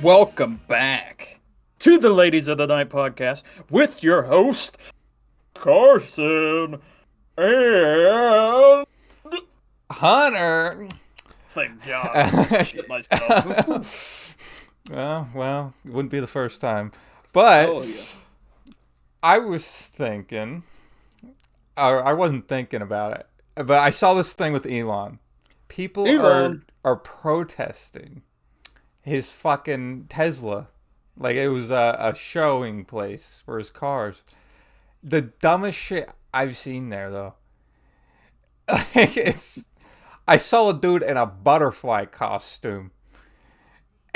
Welcome back to the Ladies of the Night podcast with your host, Carson, and Hunter. thank God, I shit myself. well, it wouldn't be the first time. Oh yeah, But I was thinking, or I wasn't thinking about it, but I saw this thing with Elon. People are Elon. are protesting his fucking Tesla. Like it was a showing place for his cars. The dumbest shit I've seen there though. Like it's I saw a dude in a butterfly costume.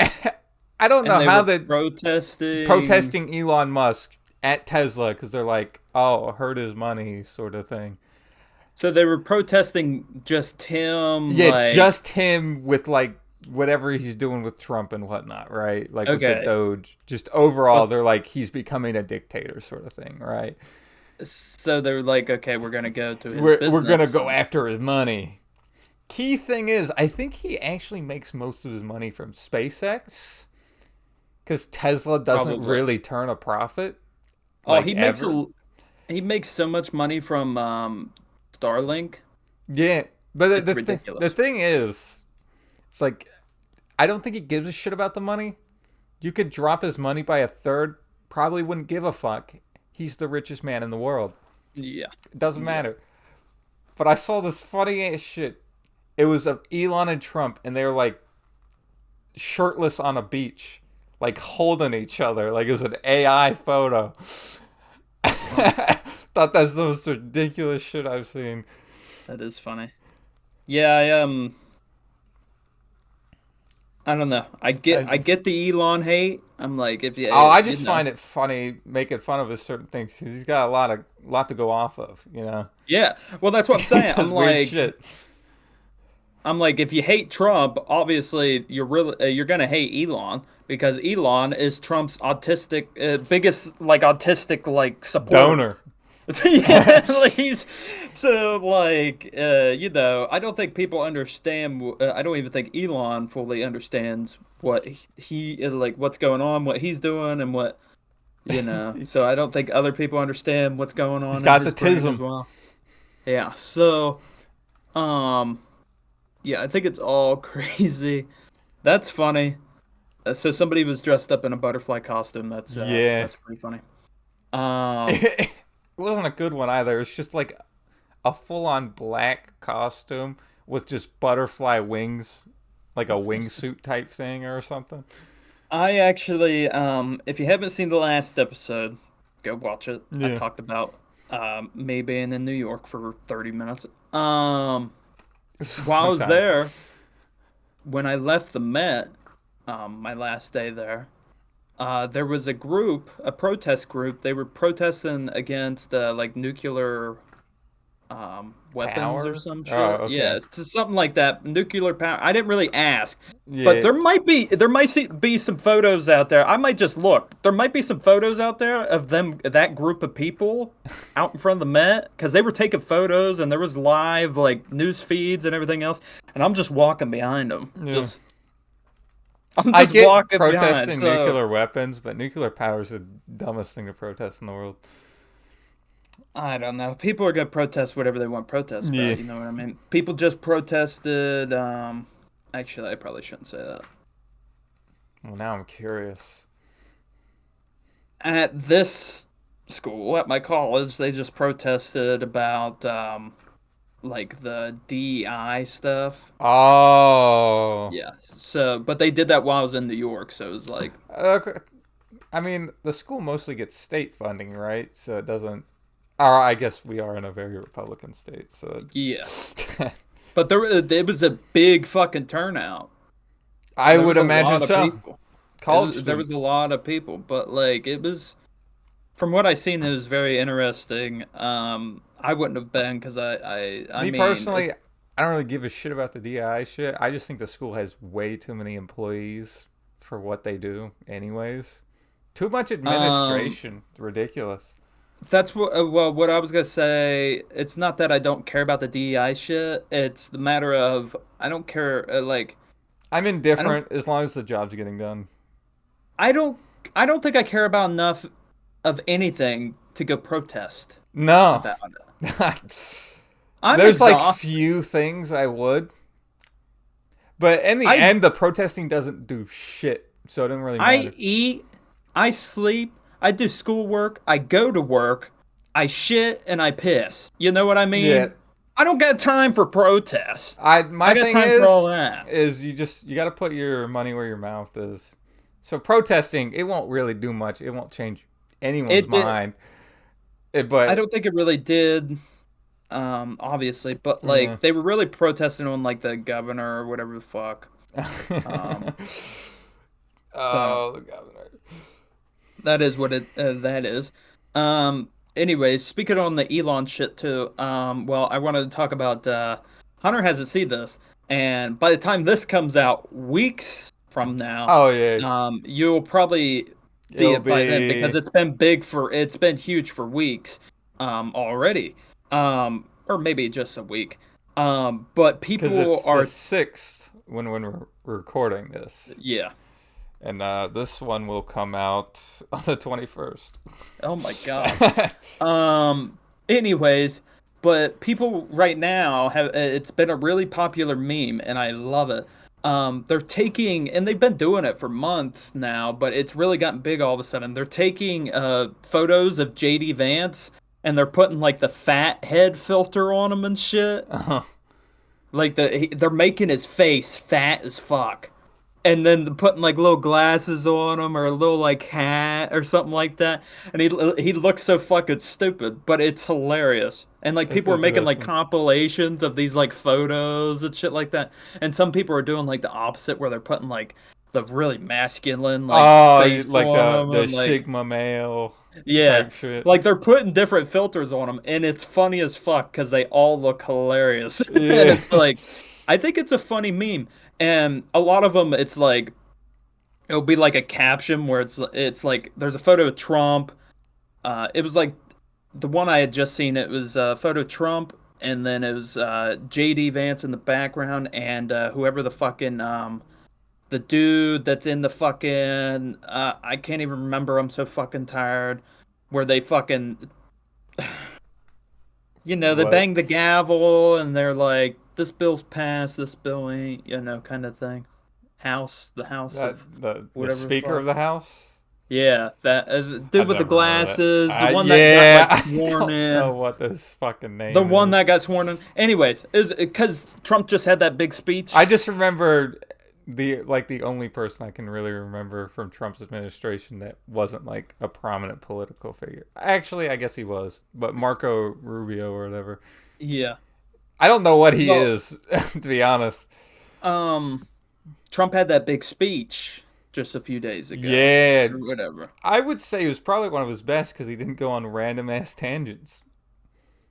I don't And know they how were the protesting. protesting Elon Musk at Tesla because they're like, oh, hurt his money, sort of thing. So they were protesting just him, Yeah, like, just him with like whatever he's doing with Trump and whatnot, right? Like with the okay, Doge. Just overall, but they're like he's becoming a dictator, sort of thing, right? so they were like, okay, we're gonna go to his We're gonna business. go after his money. Key thing is, I think he actually makes most of his money from SpaceX because Tesla doesn't Probably. really turn a profit, Oh, like ever. he makes so much money from Starlink. Yeah, but the It's the, th- the ridiculous. thing is, it's like I don't think he gives a shit about the money. You could drop his money by a third, probably wouldn't give a fuck. He's the richest man in the world. Yeah. It doesn't Yeah. matter. But I saw this funny ass shit. It was of Elon and Trump, and they were like shirtless on a beach, like holding each other, like it was an AI photo. Funny. Thought that's the most ridiculous shit I've seen. That is funny. Yeah, I don't know. I I, get the Elon hate. I'm like, if oh, you I you just know. find it funny making fun of his certain things because he's got a lot to go off of. You know, Yeah. Well, that's what I'm he saying. does weird shit. I'm like, if you hate Trump, obviously you're gonna hate Elon because Elon is Trump's autistic biggest like autistic like supporter. Donor. Yeah, like he's so like I don't think people understand. I don't even think Elon fully understands what like what's going on, what he's doing, and what So he's I don't think other people understand what's going he's on in got the his brain as tism. well. Yeah. So um, yeah, I think it's all crazy. That's funny. So somebody was dressed up in a butterfly costume. Yeah, That's pretty funny. Um. it wasn't a good one either. It's just like a full-on black costume with just butterfly wings, like a wingsuit type thing or something. I actually, if you haven't seen the last episode, go watch it. I Yeah. talked about me being in New York for 30 minutes. Um, It's a while I long was time. there, when I left the Met, my last day there, there was a protest group. They were protesting against like nuclear weapons or Power? some Oh, shit. Yeah, okay. it's something like that. Nuclear power. I didn't really ask, but Yeah. there might be some photos out there. I might just look. There might be some photos out there of that group of people out in front of the Met because they were taking photos and there was live like news feeds and everything else. And I'm just walking behind them. Yeah. I'm I just get walking behind. protesting So nuclear weapons, but nuclear power is the dumbest thing to protest in the world. I don't know. People are gonna protest whatever they want to protest Yeah. about. You know what I mean? People just protested. Actually, I probably shouldn't say that. Well, now I'm curious. At this school, at my college, they just protested about like the DEI stuff. Oh. Yeah. So, but they did that while I was in New York, so it was like, Okay. I mean, the school mostly gets state funding, right? So it doesn't. Or I guess we are in a very Republican state, so yeah. it... But it was a big fucking turnout. I There would was a imagine lot of so. people. College There was a students. lot of people, but like it was from what I seen, it was very interesting. I wouldn't have been because I Me mean, personally, it's I don't really give a shit about the DI shit. I just think the school has way too many employees for what they do, anyways. Too much um, administration. Ridiculous. that's what I was gonna say. It's not that I don't care about the DEI shit. It's the matter of I don't care. Like I'm I don't. indifferent as long as the job's getting done. I don't I don't think I care about enough of anything to go protest No. about it. I'm There's like exhausted. few things I would, but in the I end, the protesting doesn't do shit, so it didn't really I matter. eat, I sleep, I do schoolwork, I go to work, I shit and I piss. You know what I Yeah, mean? I don't got time for protest. I I my got thing time for all that. is you got to put your money where your mouth is. So protesting, it won't really do much. It won't change anyone's It did. mind. I But don't think it really did. Obviously, but yeah. like they were really protesting on like the governor or whatever the fuck. Um, so Oh, the governor. that is what that is. Anyways, speaking on the Elon shit too. Well, I wanted to talk about Hunter hasn't seen this, and by the time this comes out, weeks from now, Oh yeah, you'll probably see it'll it by then because be it's been huge for weeks, already, or maybe just a week. But because people it's the are, 6th when we're recording this, yeah. and this one will come out on the 21st. Oh my God. Um, anyways, but people right now have it's been a really popular meme and I love it. They're taking and they've been doing it for months now, but it's really gotten big all of a sudden. They're taking photos of JD Vance and they're putting like the fat head filter on him and shit. Like they're making his face fat as fuck and then putting like little glasses on him or a little like hat or something like that. And he looks so fucking stupid, but it's hilarious. And like That's people are making like interesting. compilations of these like photos and shit like that. And some people are doing like the opposite where they're putting like the really masculine like Oh, face like on the them the and like Sigma male yeah. type shit. Like they're putting different filters on them and it's funny as fuck because they all look hilarious. And Yeah. it's like I think it's a funny meme. And a lot of them, it's like it'll be like a caption where it's like there's a photo of Trump. It was like the one I had just seen. It was a photo of Trump, and then it was JD Vance in the background, and whoever the fucking the dude that's in the fucking I can't even remember. I'm so fucking tired. Where they fucking they What? bang the gavel and they're like, this bill's passed, this bill ain't, kind of thing. The house That of the whatever the Speaker of fuck. the House? Yeah, that the dude I've with the never heard of that. glasses, the one that got Yeah, like I sworn don't know in, what this fucking the name one is. that got sworn in. Anyways, is because Trump just had that big I speech. just remember the only person I can really remember from Trump's administration that wasn't like a prominent political figure. Actually, I guess he was, but Marco Rubio or whatever. Yeah. I don't know what he Well, is, to be honest. um, Trump had that big speech just a few days ago, Yeah, or whatever. I would say it was probably one of his best because he didn't go on random ass tangents.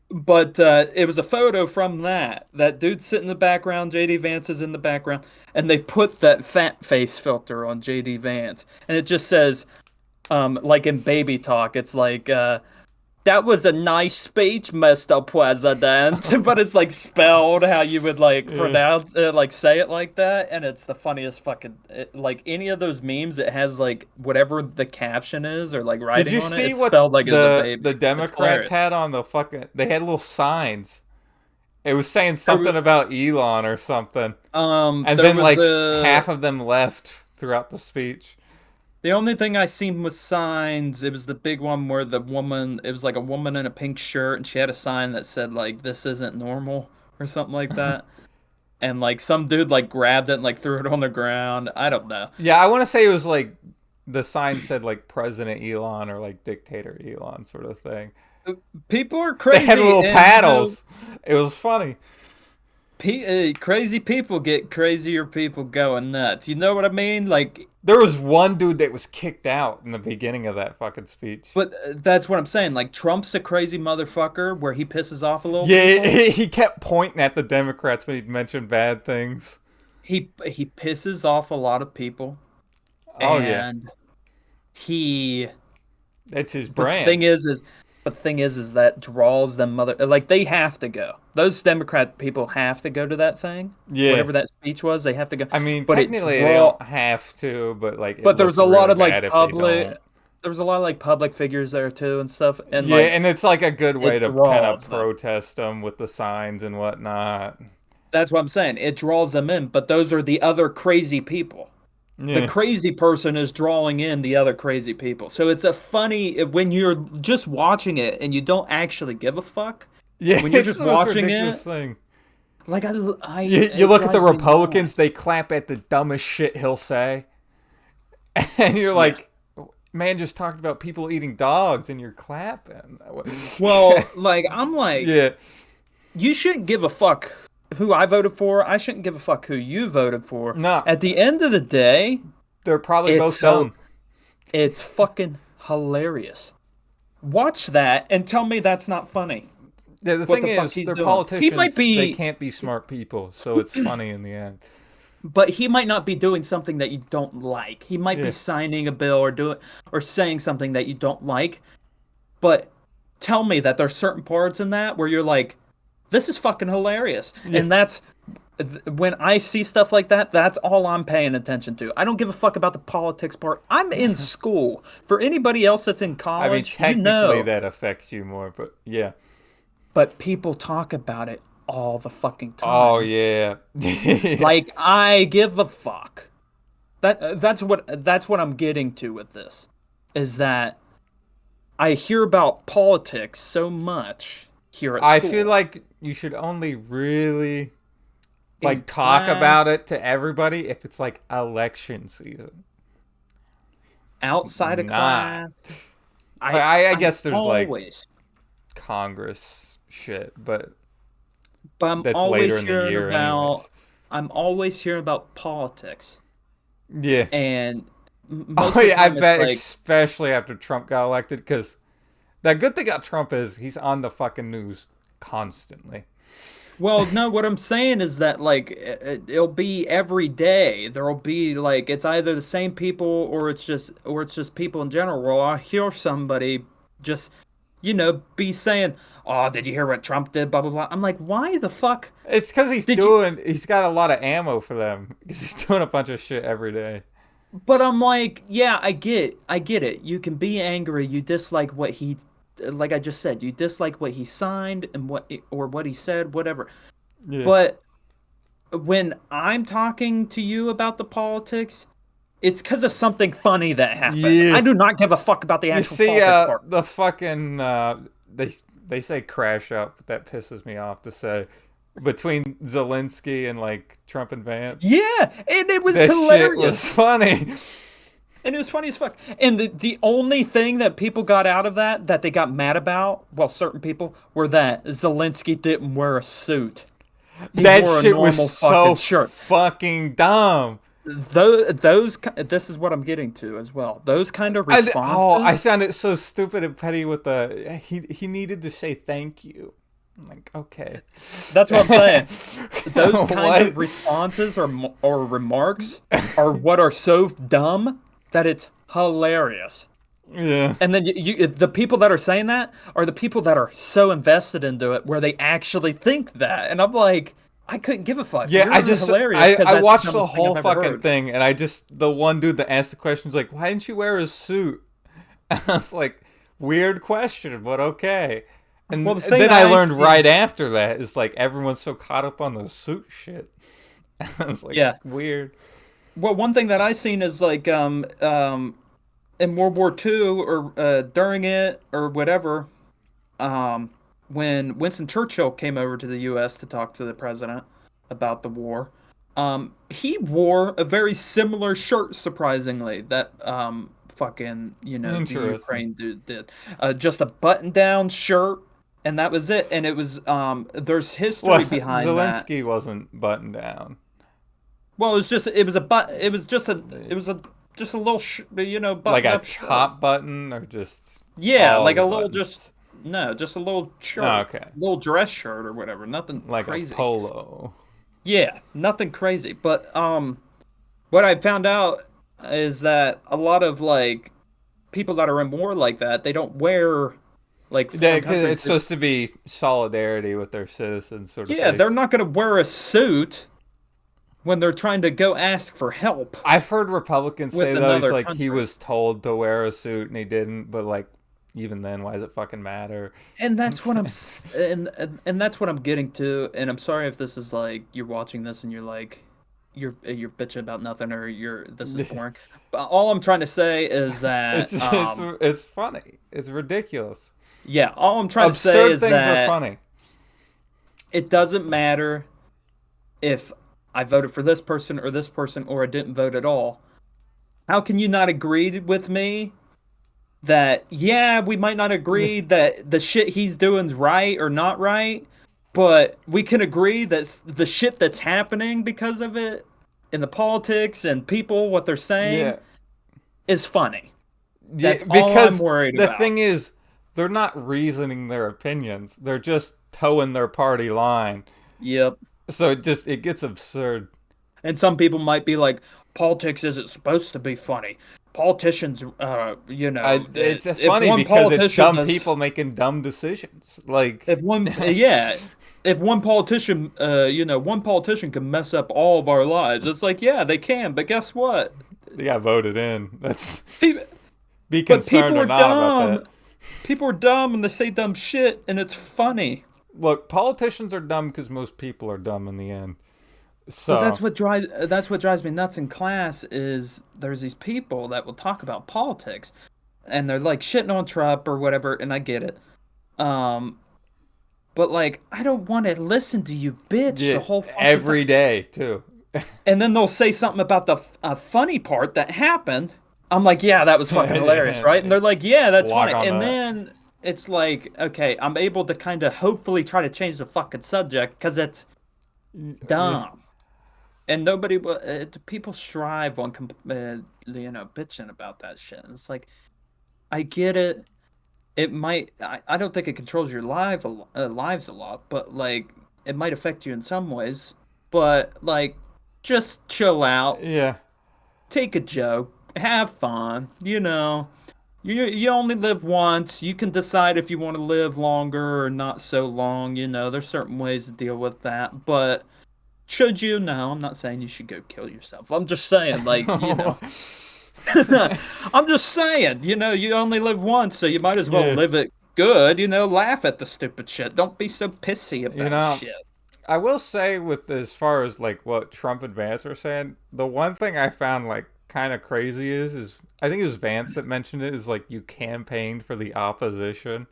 But it was a photo from that dude sitting in the background. JD Vance is in the background, and they put that fat face filter on JD Vance, and it just says, like in baby talk, it's like, that was a nice speech, Mr. President. But it's like spelled how you would like Yeah. pronounce it, like say it like that. And it's the funniest fucking, like any of those memes, it has like whatever the caption is or like Did writing you on it, see it's what spelled like it's a the baby. It's Democrats hilarious. had on the fucking? They had little signs. It was saying There, wa- something about Elon or something, and there then was like a, half of them left throughout the speech. the only thing I seen was signs. It was the big one where it was like a woman in a pink shirt and she had a sign that said like, this isn't normal or something like that. And like some dude like grabbed it and like threw it on the ground. I don't know. Yeah, I want to say it was like the sign said like President Elon or like Dictator Elon sort of thing. People are They had crazy, little and paddles. It was funny. crazy people get crazier people going nuts. You know what I mean? Like, There was one dude that was kicked out in the beginning of that fucking speech. but that's what I'm saying. Like, Trump's a crazy motherfucker where he pisses off a little Yeah, people. he kept pointing at the Democrats when he'd mention bad things. He pisses off a lot of people, Oh yeah, and he. that's his But the thing brand. is But the thing is that draws them like they have to go. Those Democrat people have to go to that thing, Yeah. whatever that speech was. They have to go. I mean, But it technically they draw. don't have to, but like it But there was looks a lot really of like bad if they public. don't. There was a lot of like public figures there too and stuff, and Yeah, like and it's like a good way it to kind of draws them. protest them with the signs and whatnot. That's what I'm saying. It draws them in, but those are the other crazy people. The Yeah. crazy person is drawing in the other crazy people. So it's a funny when you're just watching it and you don't actually give a fuck. Yeah, When you're it's just the most watching ridiculous it, thing. like You it look at the drives me Republicans, nuts. they clap at the dumbest shit he'll say. And you're Yeah. like, man just talked about people eating dogs and you're clapping. Well, like I'm like, Yeah. you shouldn't give a fuck who I voted for. I shouldn't give a fuck who you voted for. No, At the end of the day, they're probably it's both dumb. it's fucking hilarious. Watch that and tell me that's not funny. Yeah, the What thing the fuck is, he's they're doing. He might politicians. They be, can't be smart people, so it's funny in the end. but he might not be doing something that you don't like. He might be Yeah. signing a bill or doing or saying something that you don't like. But tell me that there's certain parts in that where you're like, this is fucking hilarious. Yeah. And that's when I see stuff like that, that's all I'm paying attention to. I don't give a fuck about the politics part. I'm in school. For anybody else that's in I mean, college, you technically know. that affects you more, but yeah. But people talk about it all the fucking Oh time. yeah. Like I give a fuck. That's what I'm getting to with this is that I hear about politics so much here at I school. feel like you should only really In like talk class, about it to everybody if it's like election season. outside of Not. class. I I'm guess there's like always, Congress shit, but but I'm that's later always in the hearing year about. anyways. I'm always hearing about politics, Yeah. and Oh most of the yeah, I time it's bet like, especially after Trump got elected, because the good thing about Trump is he's on the fucking news constantly. well, no, what I'm saying is that like it'll be every day. There'll be like it's either the same people or it's just people in general. Well, I hear somebody just be saying, "Oh, did you hear what Trump did?" Blah blah blah. I'm like, why the fuck It's because did you? he's got a lot of ammo for them because he's doing a bunch of shit every day. But I'm like, yeah, I get it. You can be angry. You dislike what he, like I just said, you dislike what he signed and what he said, whatever. Yeah. But when I'm talking to you about the politics, it's because of something funny that happened. Yeah. I do not give a fuck about the You actual see, politics part. the fucking they they say crash out, but that pisses me off to say between Zelensky and like Trump and Vance. Yeah, and it was This shit hilarious. was funny. And it was funny as fuck. And the only thing that people got out of that they got mad about, well, certain people, were that Zelensky didn't wear a suit. He That wore a shit normal was so fucking shirt. fucking dumb. This is what I'm getting to as well. Those kind of I responses. found it so stupid and petty with the he needed to say thank you. I'm like, okay. That's what I'm saying. Those kind What? of responses or remarks are what are so dumb that it's hilarious. Yeah. And then the people that are saying that are the people that are so invested into it where they actually think that. And I'm like, I couldn't give a fuck. Yeah, You're I just hilarious 'cause I that's watched the dumbest thing whole I've ever fucking heard. thing, and I just the one dude that asked the question was like, "Why didn't you wear a suit?" And I was like, "Weird question, but okay." And Well, the thing then I I learned see- right after that is like everyone's so caught up on the suit shit. I was like, Yeah. weird. Well, one thing that I seen is like in World War II or during it or whatever, when Winston Churchill came over to the U.S. to talk to the president about the war, he wore a very similar shirt, surprisingly, that fucking the Interesting. Ukraine dude did. Just a button-down shirt, and that was it. And it was there's history Well, behind that. Zelensky wasn't buttoned down. Well, it was a little button Like a up shirt. top button or just Yeah, all like the a little buttons? just a little shirt. Oh, okay. Little dress shirt or whatever. Nothing Like crazy. a polo. Yeah, nothing crazy. But what I found out is that a lot of like people that are in war like that, they don't wear Like foreign countries. It's supposed to be solidarity with their citizens, sort of Yeah, thing. they're not going to wear a suit when they're trying to go ask for help I've heard Republicans say with though, he's another like he country. was told to wear a suit and he didn't, but like even then, why does it fucking matter? And that's what and that's what I'm getting to. And I'm sorry if this is like you're watching this and you're like you're bitching about nothing or you're this is boring. But all I'm trying to say is It's that just it's funny. It's ridiculous. yeah, all I'm trying to say Absurd is things are that funny. it doesn't matter if I voted for this person or I didn't vote at all. How can you not agree with me that yeah, we might not agree that the shit he's doing's right or not right, but we can agree that the shit that's happening because of it in the politics and people what they're saying Yeah. is funny. Yeah, That's all I'm because worried the about. thing is, they're not reasoning their opinions. They're just towing their party line. Yep. So it gets absurd. And some people might be like, politics isn't supposed to be funny. Politicians, It's if funny one because it's politician dumb does, people making dumb decisions. Like, if one, yeah, if one politician, one politician can mess up all of our lives. It's like, yeah, they can, but guess what? they got voted in. That's Pe- be But concerned people or are not about dumb. that. People are dumb and they say dumb shit, and it's funny. Look, politicians are dumb because most people are dumb in the end. But So that's what drives me nuts in class is there's these people that will talk about politics, and they're like shitting on Trump or whatever, and I get it. Um, but like I don't want to listen to you bitch yeah, the whole fucking time. every day too. And then they'll say something about the funny part that happened. I'm like, yeah, that was fucking hilarious, right? And they're like, yeah, that's Log funny. on And that. then it's like, okay, I'm able to kind of hopefully try to change the fucking subject because it's Yeah. dumb. And nobody will. People strive on, bitching about that shit. And it's like, I get it. It might. I don't think it controls your lives a lot, but like, it might affect you in some ways. But like, just chill out. Yeah. Take a joke. Have fun. You only live once. You can decide if you want to live longer or not so long. There's certain ways to deal with that, but. Should you? No, I'm not saying you should go kill yourself. I'm just saying, like, I'm just saying, you only live once, so you might as well Yeah. live it good, laugh at the stupid shit. Don't be so pissy You about know, shit. I will say with as far as like what Trump and Vance are saying, the one thing I found like kind of crazy is I think it was Vance that mentioned it is like you campaigned for the opposition.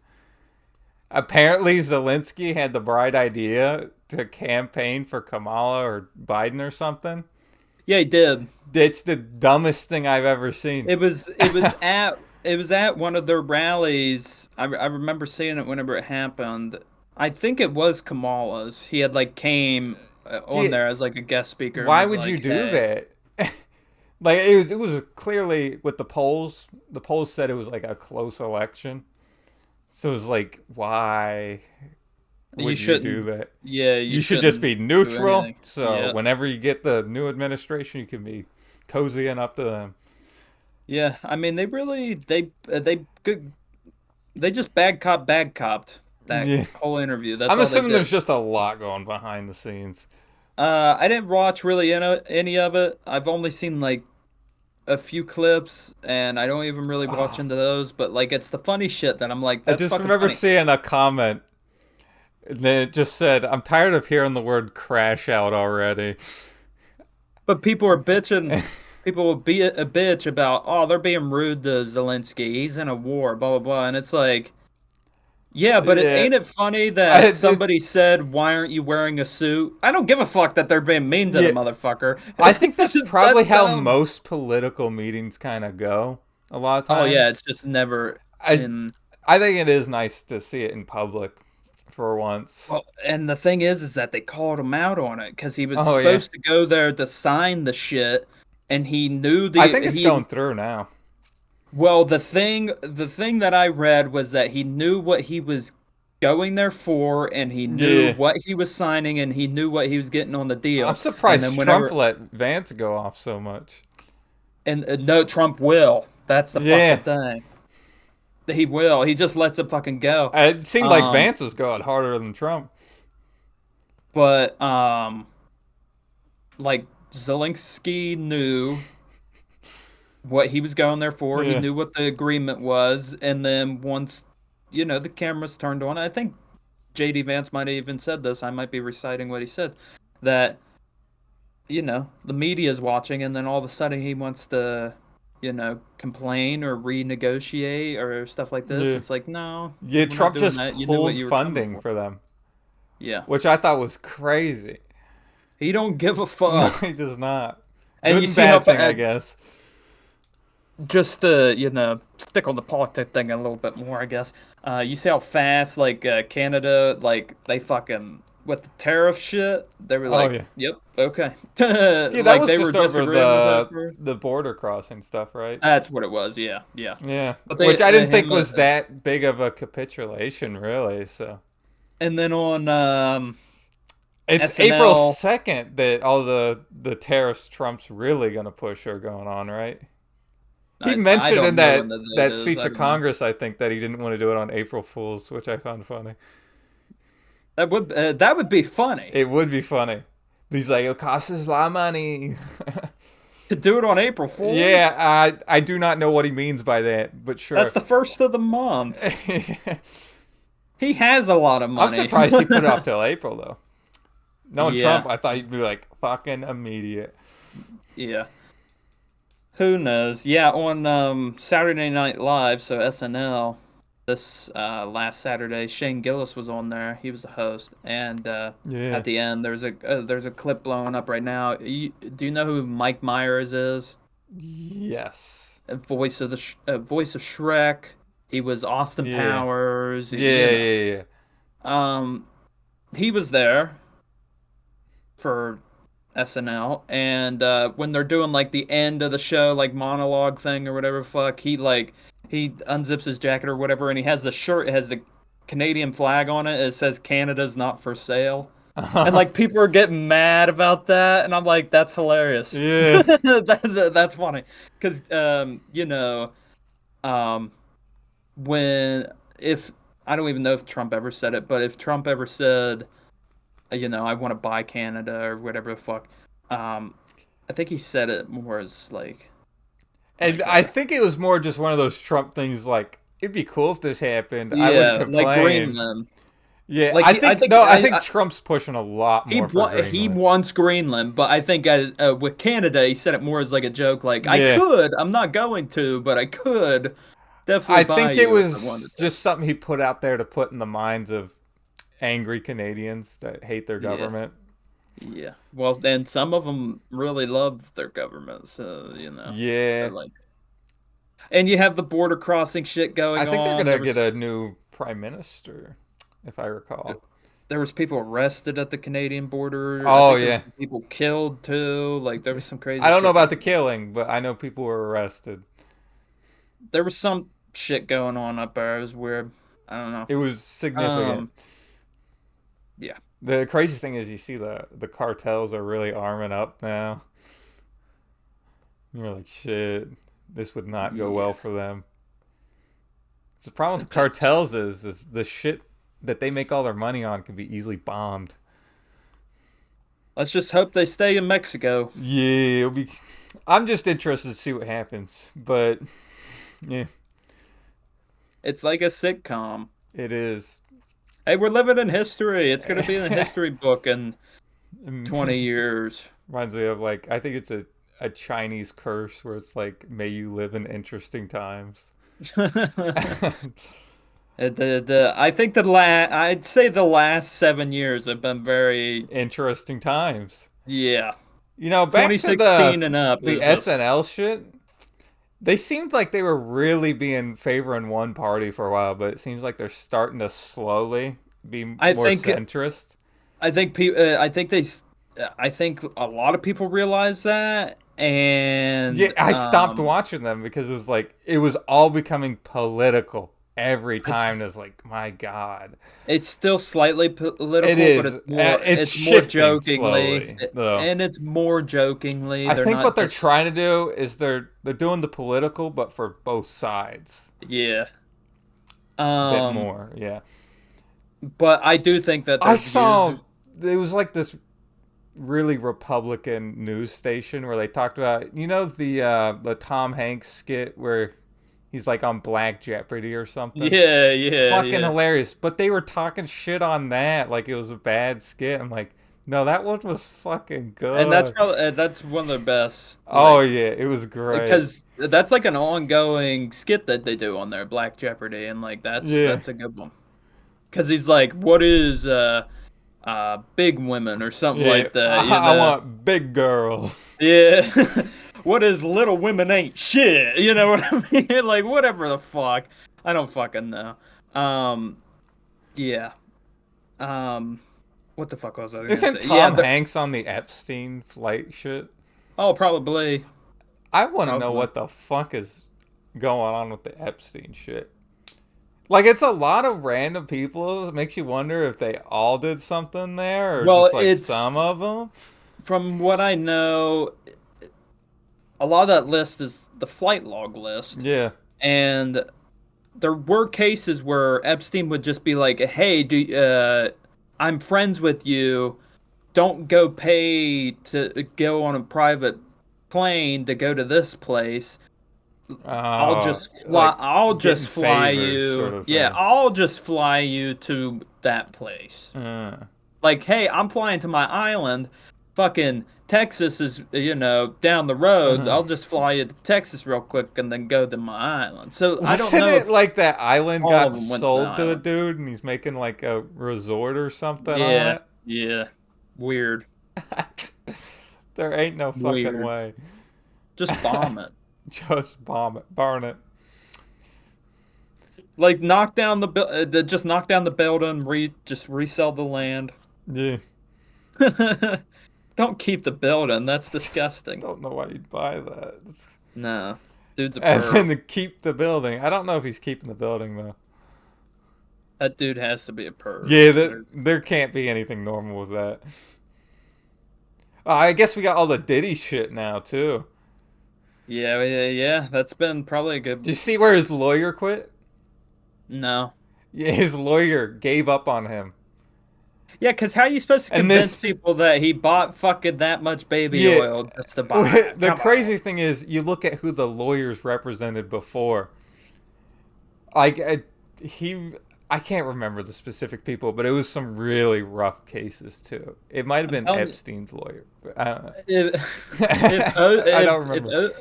Apparently Zelensky had the bright idea to campaign for Kamala or Biden or something. Yeah, he did. It's the dumbest thing I've ever seen. It was at one of their rallies. I remember seeing it whenever it happened. I think it was Kamala's. He had like came on Yeah, there as like a guest speaker. And why was would you like, do hey. that? Like it was clearly with the polls. The polls said it was like a close election. So it was like, why You would you do shouldn't. that? Yeah, you You should just shouldn't be do neutral. anything. So Yeah. whenever you get the new administration, you can be cozying up to them. Yeah, I mean they really they good they just bad copped that Yeah. whole interview. That's I'm all they assuming did. there's just a lot going behind the scenes. I didn't watch really any of it. I've only seen like a few clips, and I don't even really watch Oh, into those. But like, it's the funny shit that I'm like, I that's just fucking remember funny. seeing a comment. And then it just said, I'm tired of hearing the word crash out already. But people are bitching. People will be a bitch about, oh, they're being rude to Zelensky. He's in a war, blah blah blah, and it's like. Yeah, but Yeah. ain't it funny I, that it's, somebody said, "Why aren't you wearing a suit?" I don't give a fuck that they're being mean to the yeah. motherfucker. I think that's probably That's how dumb. most political meetings kind of go a lot of Oh yeah, times. it's just never I in. I think it is nice to see it in public for once. Well, and the thing is that they called him out on it because he was Oh yeah. supposed to go there to sign the shit, and he knew I think it's he. going through now. Well, the thing that I read was that he knew what he was going there for, and he knew Yeah. what he was signing, and he knew what he was getting on the I'm deal. And then surprised Trump whenever let Vance go off so much. and no, Trump will. That's the fucking Yeah. thing. He will. He just lets it fucking go. It seemed like Um, Vance was going harder than Trump. but like Zelensky knew what he was going there for. He Yeah. knew what the agreement was, and then once the cameras turned on, I think JD Vance might have even said this. I might be reciting what he said, that the media is watching, and then all of a sudden he wants to complain or renegotiate or stuff like this. Yeah. It's like, no, Yeah, we're not Trump doing just that. You knew what pulled you were coming funding for. for them, Yeah, which I thought was crazy. he don't give a No, fuck. he does not. And Good you and see how bad thing, I guess. just to stick on the politic thing a little bit more, I guess. You see how fast like Canada, like they fucking with the tariff shit, they were Oh like, yeah. yep, okay. Yeah, that Like was they were just over disagreeing with that first. the border crossing stuff, right? That's what it was. Yeah, yeah. Yeah, But they which I didn't think him was that big of a capitulation, really. So and then on it's April SNL. 2nd that all the tariffs Trump's really gonna push are going on, right? He I mentioned in don't know when the date that is. speech I of don't know. Congress, I think, that he didn't want to do it on April Fools, which I found funny. That would be funny It would be funny. But he's like, it'll cost us a lot of money. to do it on April Fools. Yeah, I do not know what he means by that, but That's sure. the first of the month. He has a lot of I'm money. surprised he put it off till April, though. Knowing Yeah, Trump, I thought he'd be like, fucking immediate. yeah. Who knows? Yeah, on Saturday Night Live, so SNL, this last Saturday, Shane Gillis was on there. He was the host, and Yeah. at the end, there's a clip blowing up right now. Do you know who Mike Myers is? Yes. Voice of Shrek. He was Austin Yeah. Powers. Yeah, yeah, yeah. Um, he was there for SNL, and when they're doing like the end of the show, like monologue thing or whatever, fuck, he unzips his jacket or whatever, and he has the shirt. It has the Canadian flag on it. It says Canada's not for sale, and like people are getting mad about that, and I'm like, that's hilarious. Yeah. That's funny, because um, when if I don't even know if Trump ever said it, but if Trump ever said, I want to buy Canada or whatever the fuck. Um, I think he said it more as And I think it was more just one of those Trump things like, it'd be cool if this happened. I wouldn't yeah, like complain. Greenland. Yeah, Like I I think think no, I think Trump's pushing a lot he more for he Greenland. wants Greenland, but I think as with Canada, he said it more as like a joke. Like I Yeah. could, I'm not going to, but I could definitely I buy think it you if I wanted was to. just something he put out there to put in the minds of angry Canadians that hate their Yeah, government. yeah. Well, then some of them really love their government, so they're Yeah. like. And you have the border crossing shit I going think they're on. gonna get a new prime minister, if I recall. There was people arrested at the Canadian border. I Oh think there was yeah. some people killed too. Like there was some crazy I don't know shit about the going on. killing, but I know people were arrested. There was some shit going on up there. It was weird. I don't know. It was significant. Um, yeah. The crazy thing is you see the cartels are really arming up now. You're like, shit, this would not go Yeah. well for them. 'Cause the problem with the cartels is the shit that they make all their money on can be easily bombed. Let's just hope they stay in Mexico. Yeah, it'll be. I'm just interested to see what happens, but yeah, It's like a sitcom. it is. Hey, we're living in history. It's gonna be in the history book in 20 Reminds years. me of like I think it's a Chinese curse where it's like, "May you live in interesting times." I think I'd say the last 7 years have been very, Interesting times. yeah. You know, back to 2016 and up the is just, SNL shit. They seemed like they were really being favoring one party for a while, but it seems like they're starting to slowly be I more think centrist. I think people I think a lot of people realize that, Yeah, and I stopped watching them because it was all becoming political every I th- time. It's like, my God, it's still slightly political, it is. but It's it's more shifting jokingly, slowly, though. and it's more jokingly. I They're think what not they're just trying to do is they're doing the political, but for both sides. yeah. bit Um, more. Yeah. but I do think that I there's saw users. it was like this really Republican news station where they talked about the Tom Hanks skit where he's like on Black Jeopardy or something. Yeah, yeah, Fucking yeah. hilarious. But they were talking shit on that like it was a bad skit. I'm like, no, that one was fucking And that's good. probably that's one of the best, Oh like, yeah, it was great. because that's like an ongoing skit that they do on there, Black Jeopardy, and like Yeah. that's a good one. Because he's like, what is big women or something Yeah. like that, I want big girls. Yeah. What is little women ain't shit? You know what I mean? Like whatever the fuck. I don't fucking know. Um, yeah. Um, what the fuck was I gonna Isn't say? Yeah, Tom Hanks on the Epstein flight shit? oh, probably, I want to know probably. what the fuck is going on with the Epstein shit. Like, it's a lot of random people. It makes you wonder if they all did something there or Well, just like it's some of them. from what I know, a lot of that list is the flight log list, Yeah. and there were cases where Epstein would just be like, "Hey, I'm friends with you. Don't go pay to go on a private plane to go to this place. Like I'll getting just fly favors sort you. of Yeah, thing. I'll just fly you to that place. Uh, Like, hey, I'm flying to my island. Fucking Texas is, down the road. uh. I'll just fly you to Texas real quick and then go to my island." So I don't Wasn't know if it like that island all of got them went to the sold to a island. dude and he's making like a resort or something on Yeah, it? yeah. Weird. There ain't no fucking Weird. way. Just bomb it. Just bomb it, burn it. Like just knock down the building, just resell the land. Yeah. Don't keep the building. That's disgusting. Don't know why you'd buy that. No. Dude's a And then perv. to keep the building. I don't know if he's keeping the building though. That dude has to be a perv. Yeah, there can't be anything normal with that. I guess we got all the Diddy shit now too. Yeah, yeah, yeah. That's been probably a Did you good. see where his lawyer quit? No. Yeah, his lawyer gave up on him. Yeah, because how are you supposed to And convince this, people that he bought fucking that much baby yeah, oil just to buy it? the Come on. crazy thing is, you look at who the lawyers represented before. Like he, I can't remember the specific people, but it was some really rough cases too. It might have I'm been telling you, Epstein's lawyer. But I don't know. if O- I don't remember.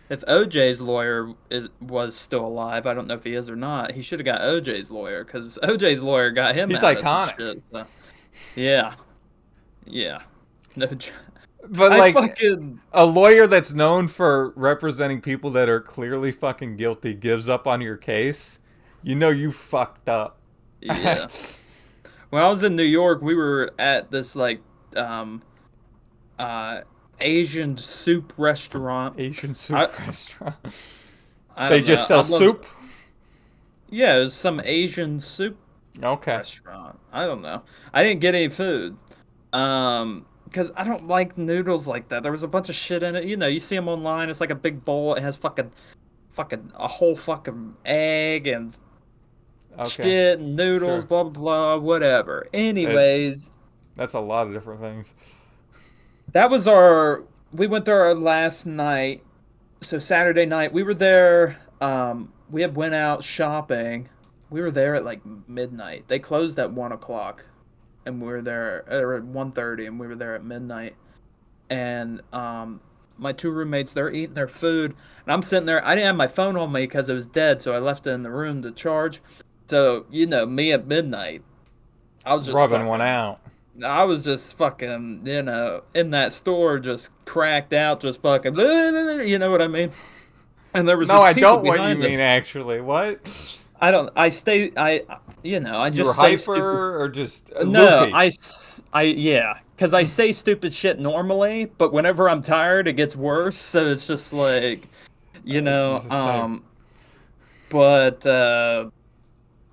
if OJ's lawyer was still alive, I don't know if he is or not. He should have got OJ's lawyer because OJ's lawyer got him He's out of some iconic. shit. So yeah, yeah, no, But I like fucking a lawyer that's known for representing people that are clearly fucking guilty gives up on your case, you know you fucked up. yeah. When I was in New York, we were at this like um uh Asian soup restaurant. Asian soup I restaurant. I They don't know. just sell soup? Yeah, it was some Asian soup Okay. restaurant. I don't know. I didn't get any food. Because I don't like noodles like that. There was a bunch of shit in it. You see them online. It's like a big bowl. It has fucking a whole fucking egg and Okay. shit and noodles, Sure. blah blah blah, whatever. It, Anyways, that's a lot of different things. that was our. We went there our last night. So Saturday night, we were there. We had went out shopping. We were there at like midnight. They closed at 1 o'clock, and we were there or at 1:30, and we were there at midnight. And my two roommates, they're eating their food, and I'm sitting there. I didn't have my phone on me because it was dead, so I left it in the room to charge. So me at midnight, I was just Rubbing one fucking. out. I was just fucking, in that store, just cracked out, just fucking, you know what I mean? And there was No, these I people don't what you behind mean us. actually. What? I don't. I stay. I You were just say stupid. hyper or just No, loopy? yeah, because I say stupid shit normally, but whenever I'm tired, it gets worse. So it's just like, you It's know, the same. um, but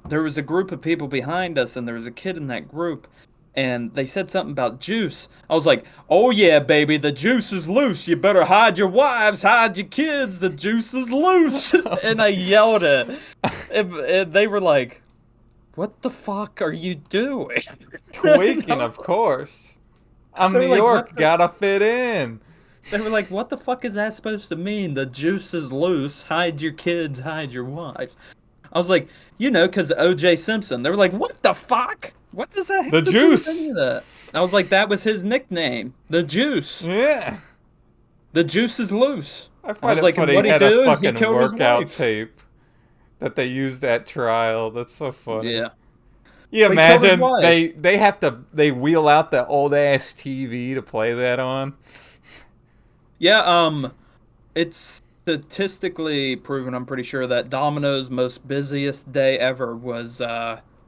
there was a group of people behind us, and there was a kid in that group, and they said something about juice. I was like, "Oh yeah, baby, the juice is loose. You better hide your wives, hide your kids. The juice is loose." And I yelled it, and they were like, "What the fuck are you doing?" Tweaking, of course. I'm They're New like, York, "What the-" gotta fit in. They were like, "What the fuck is that supposed to mean? The juice is loose. Hide your kids, hide your wives." I was like, because O.J. Simpson. They were like, "What the fuck? What does that have The to do with juice. any of that?" I was like, "That was his nickname. The juice. Yeah. The juice is loose." I I find was it like, "And funny he what'd he had a do? He fucking killed his workout wife." tape that they used at trial. That's so funny. Yeah. You But he killed his imagine wife. they wheel out the old ass TV to play that on. Yeah, it's statistically proven, I'm pretty sure, that Domino's most busiest day ever was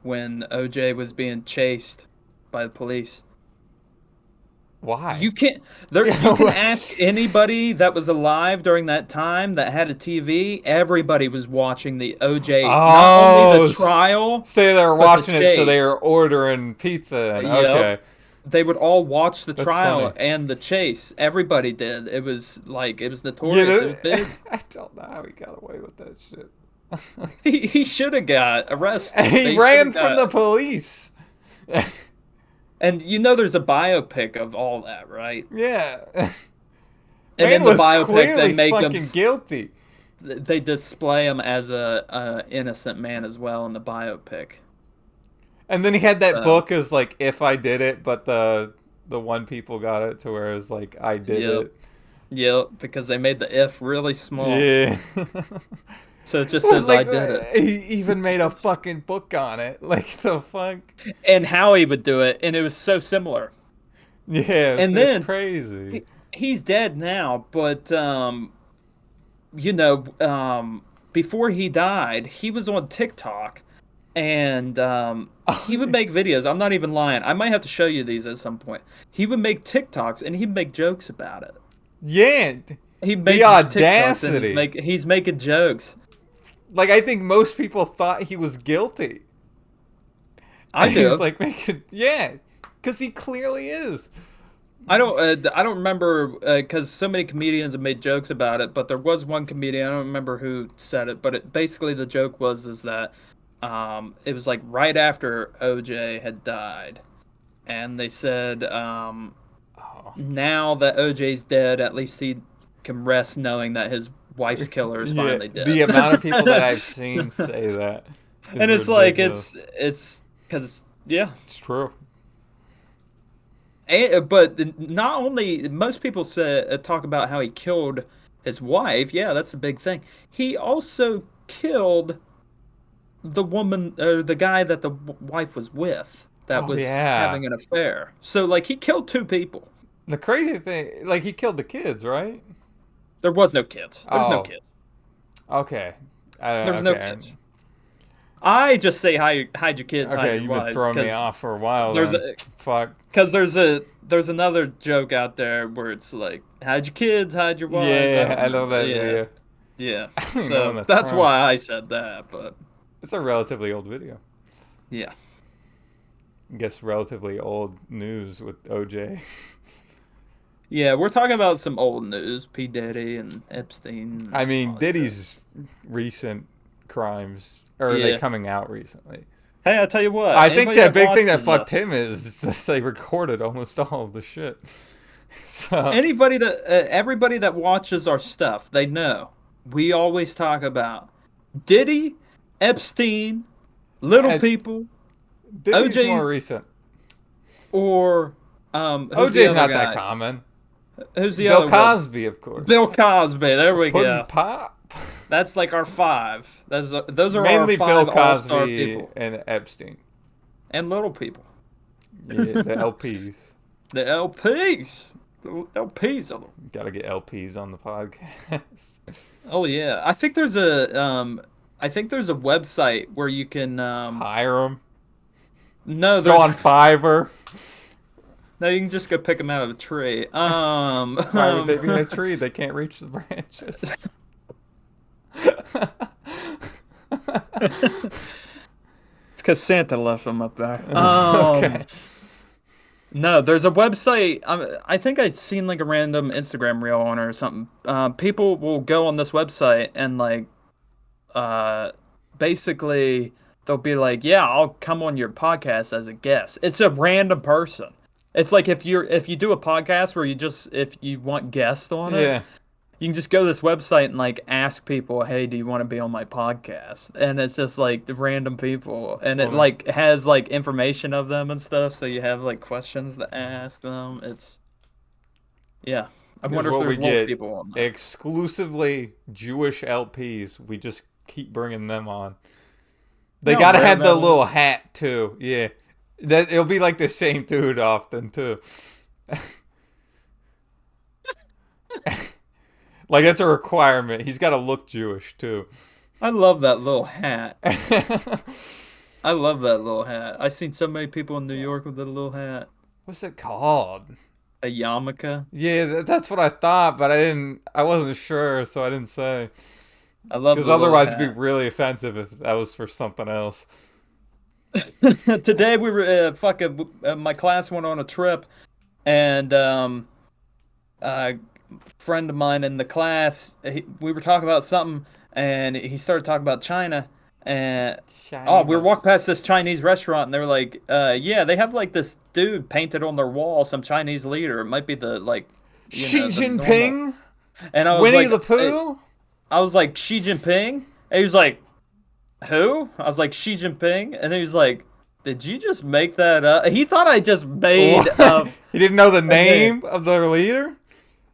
when OJ was being chased by the police. Why? You can't there you can ask anybody that was alive during that time that had a TV, everybody was watching the OJ, not only Oh, the trial, say they were but the watching it, so they chase. were ordering pizza. And Yep. okay, They would all watch the that's trial funny. and the chase. Everybody did. It was like it was You notorious. It was know, big. I don't know how he got away with that shit. He should have got arrested. He They ran shoulda from the got. police. And there's a biopic of all that, right? Yeah. And Man in the was biopic, clearly they make him. fucking guilty. They display him as a innocent man as well in the biopic. And then he had that So, book as like if I did it, but the one people got it to where it's like I did yep, it. yep, because they made the if really small, Yeah. so it just Well, says I like did it, he even made a fucking book on it. Like the fuck. and how he would do it, and it was so similar. Yeah, And it's then crazy. he's dead now, but before he died, he was on TikTok, and he would make videos. I'm not even lying. I might have to show you these at some point. He would make TikToks, and he'd make jokes about it. Yeah. He'd The make audacity. He's making jokes. Like I think most people thought he was guilty. I He's do. like making because he clearly is. I don't remember because so many comedians have made jokes about it, but there was one comedian, I don't remember who said it, but basically the joke is that it was like right after OJ had died, and they said now that OJ's dead, at least he can rest knowing that his wife's killer is finally dead. The amount of people that I've seen say that, is And it's like ridiculous. it's because yeah. It's true. But not only most people say talk about how he killed his wife. Yeah, that's a big thing. He also killed the woman or the guy that the wife was with that Oh was yeah. having an affair. So like he killed two people. The crazy thing, like he killed the kids, right? There was no kids. There was no Oh. kids. Okay. There was no okay. kids. I just say hide your kids, Okay, hide you've your been wives. throwing me off for a while. There's Then. Fuck. Because there's another joke out there where it's like hide your kids, hide your wives. Yeah, I don't know that Yeah. video. Yeah. don't even know So when that's that's from. why I said that, but It's a relatively old video. yeah. I guess relatively old news with OJ. Yeah, we're talking about some old news, P. Diddy and Epstein. I and mean, all that. Diddy's recent crimes, or are Yeah. they coming out recently? Hey, I tell you what. I think anybody the big thing that watches fucked us- him is that they recorded almost all of the shit. So Anybody that everybody that watches our stuff, they know we always talk about Diddy, Epstein, little And- people, Diddy's OJ more recent. or who's the OJ's other not guy? that common. Who's the Bill other one? Cosby, of course. Bill Cosby. There we Puddin' go. Pop. That's like our five. Those are Mainly our Bill five all-star Cosby people and Epstein. and little people. Yeah, the LPs. The LPs. The LPs of them. Gotta get LPs on the podcast. Oh yeah, I think there's a website where you can Hire them. no, Go there's on Fiverr. no, you can just go pick them out of a tree. Why would they be in a tree? They can't reach the branches. It's because Santa left them up there. Okay. No, there's a website. I think I'd seen like a random Instagram reel on it or something. People will go on this website and like, uh, basically they'll be like, "Yeah, I'll come on your podcast as a guest." It's a random person. It's like if you do a podcast where you just if you want guests on it, Yeah. you can just go to this website and like ask people, "Hey, do you want to be on my podcast?" And it's just like the random people, It's and it funny. like has like information of them and stuff, so you have like questions to ask them. It's yeah. I Here's wonder if what we there's more get: people on that. exclusively Jewish LPs. We just keep bringing them on. You They know how gotta rare have the that is? little hat too. Yeah, that it'll be like the same dude often too. Like that's a requirement. He's got to look Jewish too. I love that little hat. I love that little hat. I've seen so many people in New York with that little hat. What's it called? A yarmulke. Yeah, that's what I thought, but I didn't. I wasn't sure, so I didn't say. I love Because the little otherwise, it'd be hat. really offensive if that was for something else. Today we were fucking my class went on a trip and a friend of mine in the class we were talking about something and he started talking about China and oh we were China. walking past this Chinese restaurant and they were like yeah they have like this dude painted on their wall some Chinese leader it might be the like you Xi know the normal Jinping? and Winnie the Pooh? I was like Xi Jinping and he was like who? I was like, Xi Jinping. And then he was like, did you just make that up? He thought I just made What? up He didn't know the a name. name of their leader?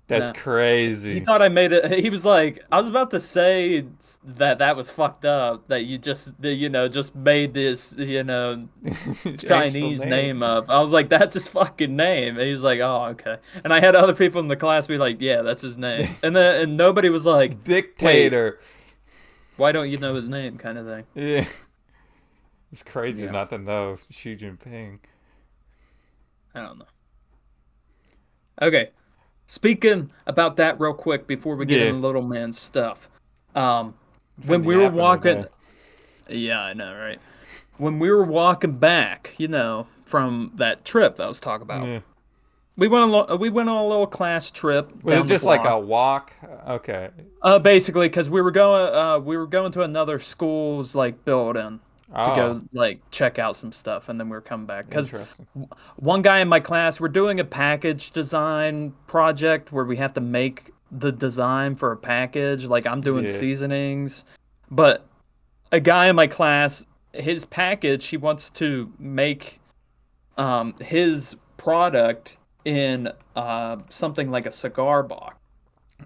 That's No. He crazy. thought I made it. He was like, I was about to say that that was fucked up. That you just, you know, just made this, you know, Actual Chinese name. name up. I was like, that's his fucking name. And he's like, oh, okay. And I had other people in the class be like, yeah, that's his name. And nobody was like, wait, Dictator. why don't you know his name kind of thing. Yeah. It's crazy Yeah. not to know Xi Jinping. I don't know. Okay. Speaking about that real quick before we get Yeah. into little man stuff. Um, Been when we were yapping walking, today. yeah, I know, right? When we were walking back, you know, from that trip that I was talking about, Yeah. we went on a little class trip Was it down the just like block. a walk? Okay. Basically, because we were going to another school's like building to Oh, go like check out some stuff, and then we were coming back. Because interesting. one guy in my class, we're doing a package design project where we have to make the design for a package. Like I'm doing Yeah. seasonings, but a guy in my class, his package, he wants to make his product in something like a cigar box,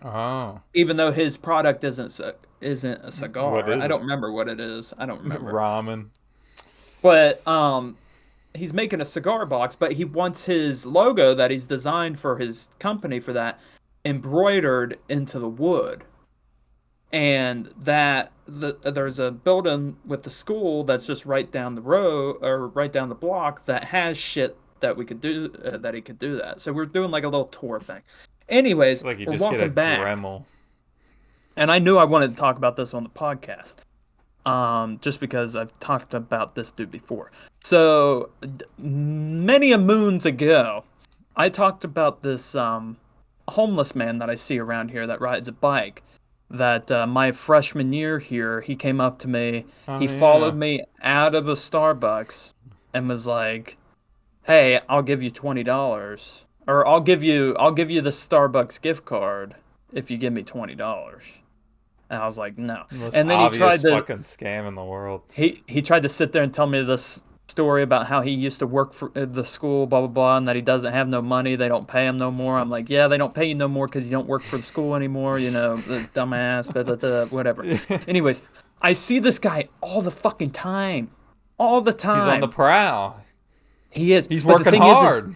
Oh. even though his product isn't a What cigar. is I don't it? remember what it is. I don't remember. Ramen. But he's making a cigar box, but he wants his logo that he's designed for his company for that embroidered into the wood. And there's a building with the school that's just right down the road or right down the block that has shit that we could do that he could do that. So we're doing like a little tour thing. Anyways, Like you we're just get a walking back, Dremel. and I knew I wanted to talk about this on the podcast just because I've talked about this dude before. So many a moons ago, I talked about this homeless man that I see around here that rides a bike. That my freshman year here, he came up to me. Oh He followed yeah. me out of a Starbucks and was like, "Hey, I'll give you $20, or I'll give you the Starbucks gift card if you give me $20." And I was like, no. Most And then obvious fucking scam in the world. he tried to sit there and tell me this story about how he used to work for the school, blah blah blah, and that he doesn't have no money. They don't pay him no more. I'm like, yeah, they don't pay you no more because you don't work for the school anymore. You know, the dumbass, blah, blah, blah, whatever. Anyways, I see this guy all the fucking time, all the He's on the time. prowl. He is. He's But the working thing is hard.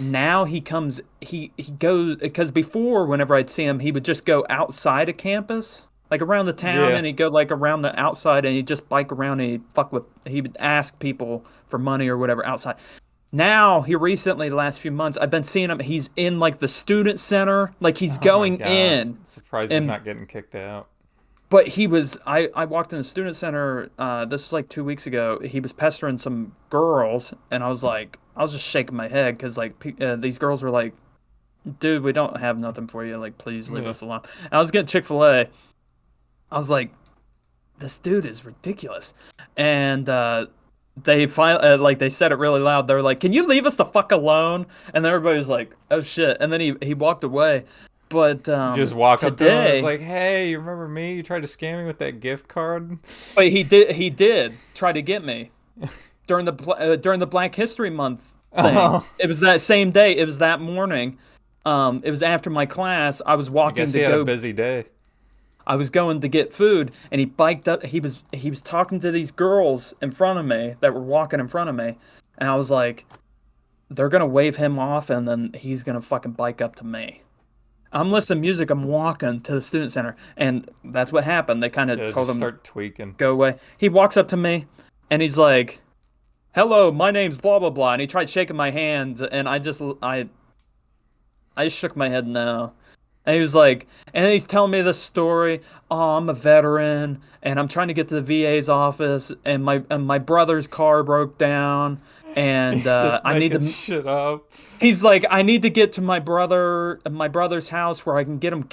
now he comes. He goes because before, whenever I'd see him, he would just go outside of campus, like around the town, Yeah. and he'd go like around the outside, and he'd just bike around and he'd fuck with. He would ask people for money or whatever outside. Now he recently, the last few months, I've been seeing him. He's in like the student center, like he's Oh my going god. in, Surprised he's and not getting kicked out. But I walked in the student center, this was like 2 weeks ago. He was pestering some girls, and I was just shaking my head because like these girls were like, dude, we don't have nothing for you. Like, please leave Yeah. us alone. And I was getting Chick-fil-A. I was like, this dude is ridiculous. And they finally, like, they said it really loud. They were like, can you leave us the fuck alone? And then everybody was like, oh shit. And then he walked away. But You just walk up to him and it's today, like, hey, you remember me? You tried to scam me with that gift card? but he did try to get me during the Black History Month thing. Oh, It was that same day. It was that morning. It was after my class. I guess he had a busy day. I was going to get food, and he biked up. He was talking to these girls in front of me that were walking in front of me, and I was like, they're gonna wave him off, and then he's gonna fucking bike up to me. I'm listening to music. I'm walking to the student center, and that's what happened. They kind Yeah, of told just him start tweaking. go away. He walks up to me, and he's like, "Hello, my name's blah blah blah," and he tried shaking my hand, and I just shook my head no. And he was like, and he's telling me this story. Oh, I'm a veteran, and I'm trying to get to the VA's office, and my brother's car broke down, and He's just I need making to. shit up. He's like, I need to get to my brother's house where I can get him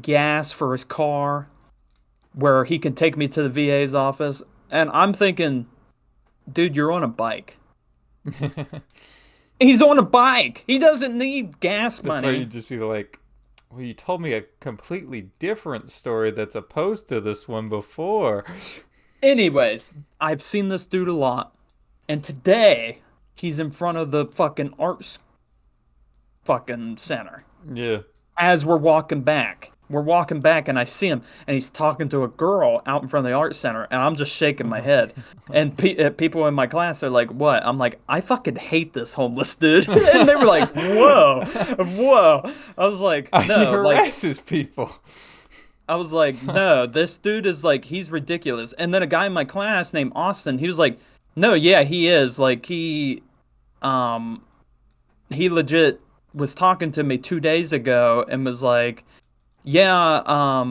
gas for his car, where he can take me to the VA's office. And I'm thinking, dude, you're on a bike. He's on a bike. He doesn't need gas That's why you money. just be like, well, you told me a completely different story that's opposed to this one before. Anyways, I've seen this dude a lot, and today he's in front of the fucking arts fucking center. Yeah. As we're walking back. We're walking back, and I see him, and he's talking to a girl out in front of the art center, and I'm just shaking my head. And people in my class are like, "What?" I'm like, "I fucking hate this homeless dude," and they were like, "Whoa, whoa." I was like, He "No, like." harasses people. I was like, no, this dude is like, he's ridiculous. And then a guy in my class named Austin, he was like, no, yeah, he is. Like, um, he legit was talking to me 2 days ago and was like, yeah,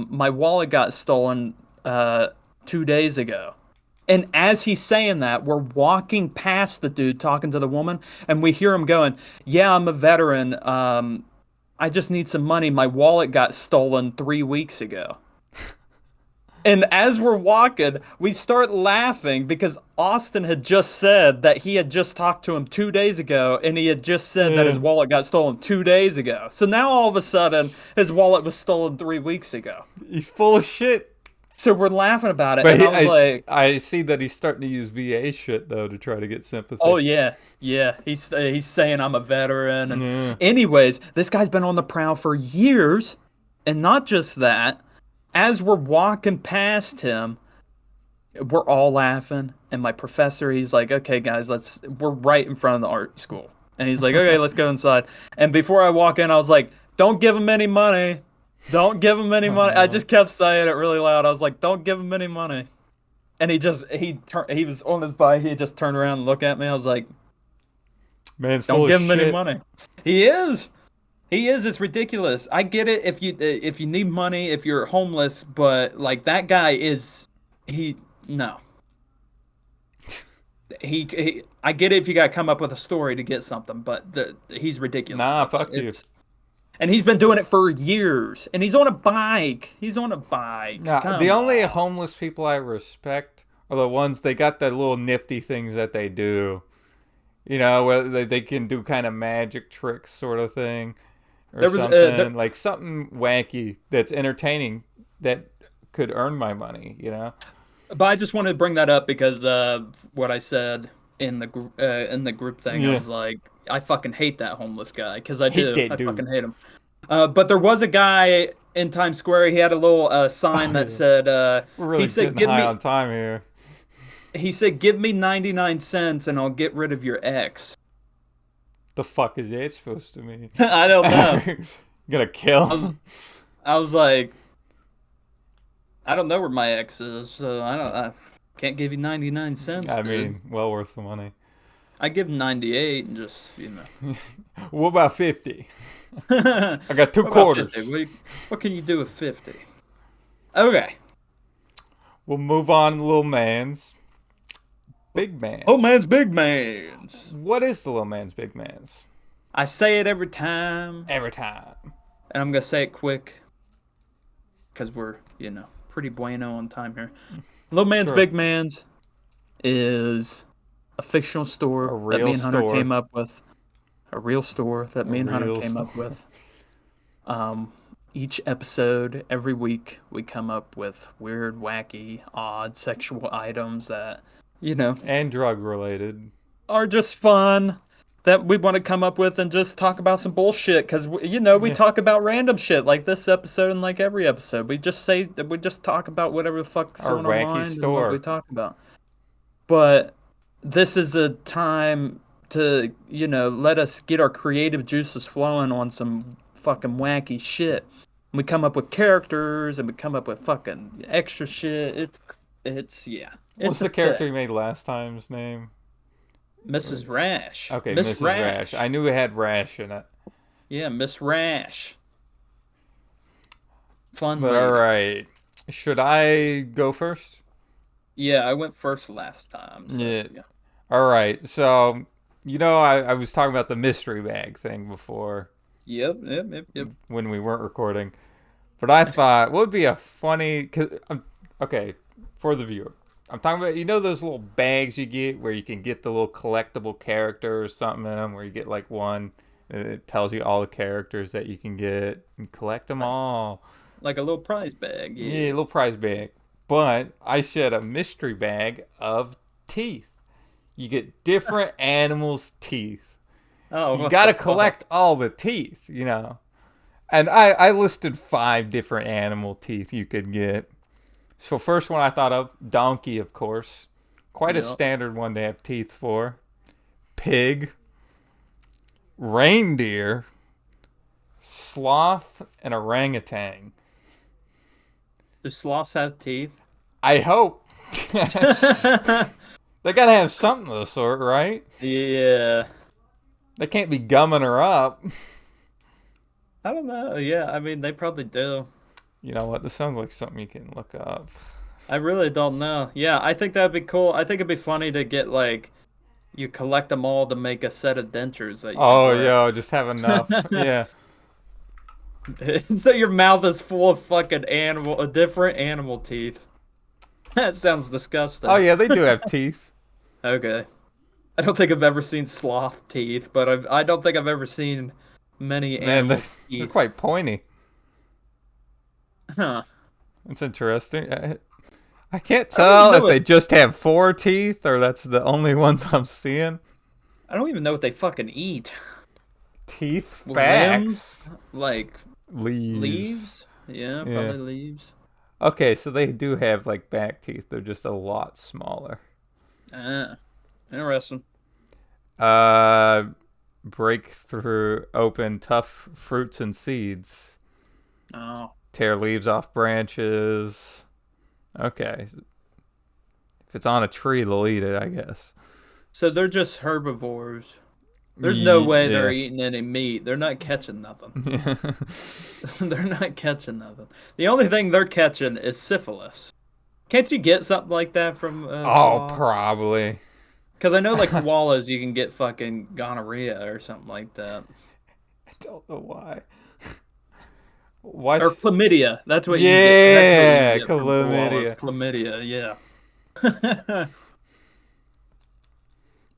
my wallet got stolen, 2 days ago. And as he's saying that, we're walking past the dude talking to the woman, and we hear him going, yeah, I'm a veteran. I just need some money. My wallet got stolen 3 weeks ago. And as we're walking, we start laughing because Austin had just said that he had just talked to him 2 days ago, and he had just said that his Yeah. wallet got stolen 2 days ago. So now all of a sudden, his wallet was stolen 3 weeks ago. He's full of shit. So we're laughing about it, But and I was like, I see that he's starting to use VA shit though to try to get sympathy. "Oh yeah, yeah." He's saying I'm a veteran, and Yeah. anyways, this guy's been on the prowl for years, and not just that. As we're walking past him, we're all laughing, and my professor, he's like, "Okay, guys, we're right in front of the art school," and he's like, "Okay, let's go inside." And before I walk in, I was like, "Don't give him any money. Don't give him any money." I just kept saying it really loud. I was like, "Don't give him any money." And he was on his bike. He just turned around and looked at me. I was like, Man's "Don't full give of him any shit. money." He is. He is. It's ridiculous. I get it if you need money, if you're homeless, but like that guy is he no. I get it if you got to come up with a story to get something, but he's ridiculous. Nah, fuck you. And he's been doing it for years. And he's on a bike. He's on a bike. Nah, Come the only on. homeless people I respect are the ones they got the little nifty things that they do. You know, where they can do kind of magic tricks sort of thing. Or There was something like something wacky that's entertaining that could earn my money, you know? But I just wanted to bring that up because what I said in the group thing, I Yeah. was like, I fucking hate that homeless guy because I Hate do. that I dude. fucking hate him. But there was a guy in Times Square. He had a little sign that said, We're really he said, getting high on time here. he said, give me 99 cents and I'll get rid of your ex. The fuck is that supposed to mean? I don't know. Gonna kill? I was like, I don't know where my ex is, so I can't give you 99 cents. I Dude. mean, well worth the money. I give him 98 and just, What about 50? I I got 2 quarters. What can you do with 50? Okay. We'll move on to little man's big man. Oh man's big man's. What is the little man's big man's? I say it every time, Every time. and I'm gonna say it quick, cause we're pretty bueno on time here. Little man's Sure. big man's is a fictional store A that real me and Hunter store. came up with. A real store that me and Hunter real came up store. with. Each episode, every week, we come up with weird, wacky, odd sexual items that, And drug related. are just fun that we want to come up with and just talk about some bullshit because, we Yeah. talk about random shit like this episode and like every episode. We just talk about whatever the fuck's Our on our wacky mind and what we store. talk about. But this is a time to, let us get our creative juices flowing on some fucking wacky shit. We come up with characters and we come up with fucking extra shit. Yeah. What's It's a the character thing. you made last time's name? Mrs. Rash. Okay, Miss Mrs. Rash. I knew it had Rash in it. Yeah, Miss Rash. Fun But lady. alright. Should I go first? Yeah, I went first last time. So, Yeah. yeah. Alright, so, I was talking about the mystery bag thing before Yep. when we weren't recording. But I thought, what would be a funny. Okay, for the viewer. I'm talking about, those little bags you get where you can get the little collectible character or something in them, where you get like one, and it tells you all the characters that you can get and collect them all. Like a little prize bag. Yeah, Yeah. little prize bag. But I said a mystery bag of teeth. You get different animals' teeth. Oh, You what got to the fuck? collect all the teeth. And I listed 5 different animal teeth you could get. So first one I thought of, donkey, of course. Quite a Yep. standard one to have teeth for. Pig, reindeer, sloth, and orangutan. Do sloths have teeth? I hope. They gotta have something of the sort, right? Yeah. They can't be gumming her up. I don't know. Yeah, I mean, they probably do. You know what? This sounds like something you can look up. I really don't know. Yeah, I think that'd be cool. I think it'd be funny to get, like, you collect them all to make a set of dentures that you Oh, can wear. yo, just have enough. Yeah. So your mouth is full of fucking different animal teeth. That sounds disgusting. Oh, yeah, they do have teeth. Okay. I don't think I've ever seen sloth teeth, but I don't think I've ever seen many Man, animal they're teeth. quite pointy. Huh. It's interesting. I can't I don't tell know if they it- just have 4 teeth or that's the only ones I'm seeing. I don't even know what they fucking eat. Teeth, Limbs? facts, Like leaves. leaves? Yeah, Yeah. probably leaves. Okay, so they do have like back teeth. They're just a lot smaller. Ah, interesting. Uh, break through open tough fruits and seeds. Oh. Tear leaves off branches. Okay. If it's on a tree, they'll eat it, I guess. So they're just herbivores. There's no way they're Yeah. eating any meat. They're not catching nothing. Yeah. They're not catching nothing. The only thing they're catching is syphilis. Can't you get something like that from Oh, probably. Because I know, like, koalas, you can get fucking gonorrhea or something like that. I don't know why. Why? Or chlamydia. That's what you Yeah, get. That's what you get from koalas. Chlamydia, yeah.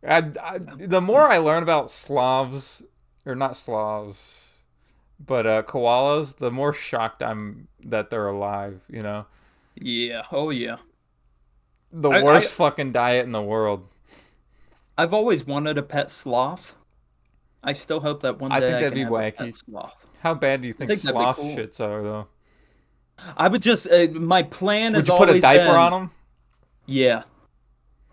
The more I learn about Slavs, or not Slavs, but koalas, the more shocked I'm that they're alive. Yeah. Oh, yeah. The I- worst fucking diet in the world. I've always wanted a pet sloth. I still hope that one day I think I that'd can be have a wacky. pet sloth. How bad do you think think that'd be sloth cool. shits are, though? I would just my plan Would has you put a always diaper been, on them? Yeah,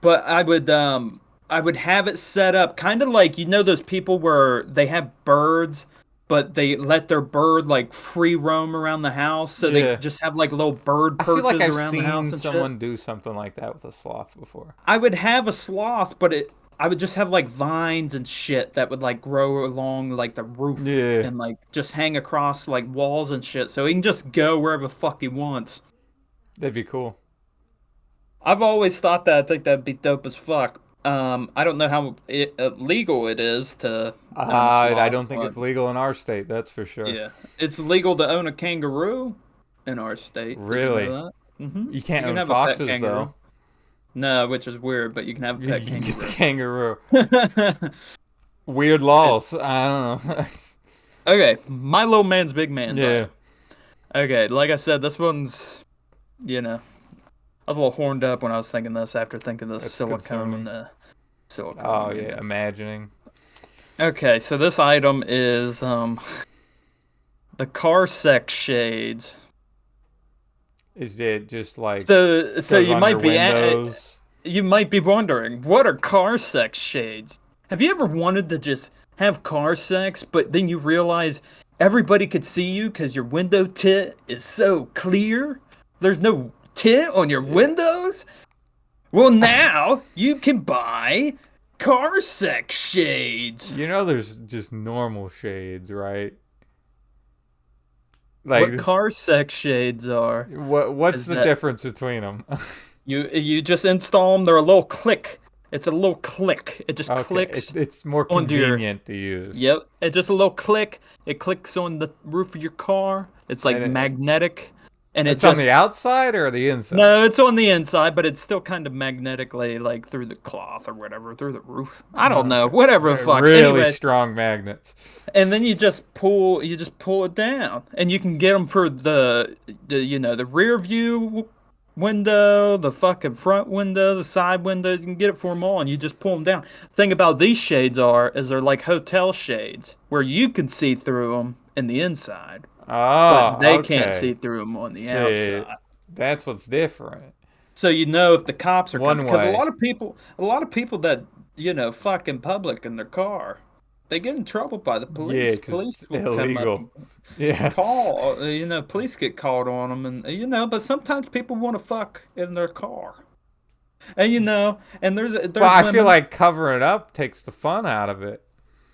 but I would have it set up kind of like those people where they have birds, but they let their bird like free roam around the house, so Yeah. they just have like little bird I feel perches like I've around the house seen and someone shit. do something like that with a sloth before. I would have a sloth, but I would just have like vines and shit that would like grow along like the roof Yeah. and like just hang across like walls and shit, so he can just go wherever the fuck he wants. That'd be cool. I've always thought that. I think that'd be dope as fuck. I don't know how legal it is to own a I sloth, don't think but it's legal in our state. That's for sure. yeah, it's legal to own a kangaroo in our state. Did you know Really, that? you You can't can own have a pet foxes kangaroo. though. No, which is weird, but you can have a You pet can get the kangaroo. kangaroo. Weird laws. I don't know. Okay, my little man's big man's Yeah, item. Okay, like I said, this one's, you know, I was a little horned up when I was thinking this after thinking the that's silicone and concerning. the Oh silicone yeah, and imagining. okay, so this item is the car sex shades. Is it just like So goes on your windows? you might be wondering, what are car sex shades? Have you ever wanted to just have car sex, but then you realize everybody could see you because your window tint is so clear? There's no tint on your Yeah. windows? Well, now you can buy car sex shades. You know, there's just normal shades, right? Like What this. car sex shades are What's is the that difference between them? you just install them. They're a little click. It's a little click. It just Okay, clicks it's more onto your. convenient to use. Yep. It's just a little click. It clicks on the roof of your car. It's like And magnetic, and it it's on the just outside or the inside? no, it's on the inside, but it's still kind of magnetically like through the cloth or whatever, through the roof. I don't know, Okay. whatever the They're fuck. really Anyway, strong magnets. and then you just pull it down, and you can get them for the rear view window, the fucking front window, the side windows. You can get it for them all, and you just pull them down. Thing about these shades is they're like hotel shades where you can see through them in the inside, but Oh, they can't see okay. through them on the See, outside. that's what's different. So you know if the cops are coming, One because way. a lot of people that fuck in public in their car, they get in trouble by the Yeah, police. because Police it's will come up illegal. and Yeah. call. Police get called on them, and but sometimes people want to fuck in their car, and and Well, there's I feel women. like covering it up takes the fun out of it.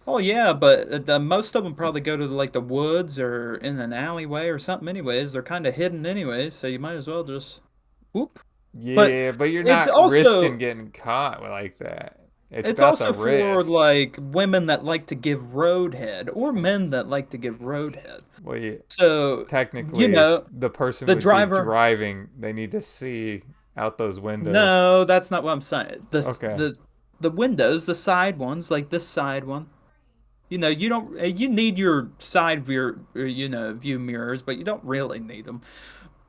Oh yeah, but most of them probably go to like the woods or in an alleyway or something. Anyways, they're kind of hidden anyways, so you might as well just whoop. But Yeah, but you're it's not risking also getting caught like that. It's It's about the also for risk. like women that like to give roadhead or men that like to give roadhead. Well, yeah, So, technically, the person the would be driver. driving. They need to see out those windows. No, that's not what I'm saying. Okay. The windows, the side ones, like this side one. You don't. You need your side view, view mirrors, but you don't really need them.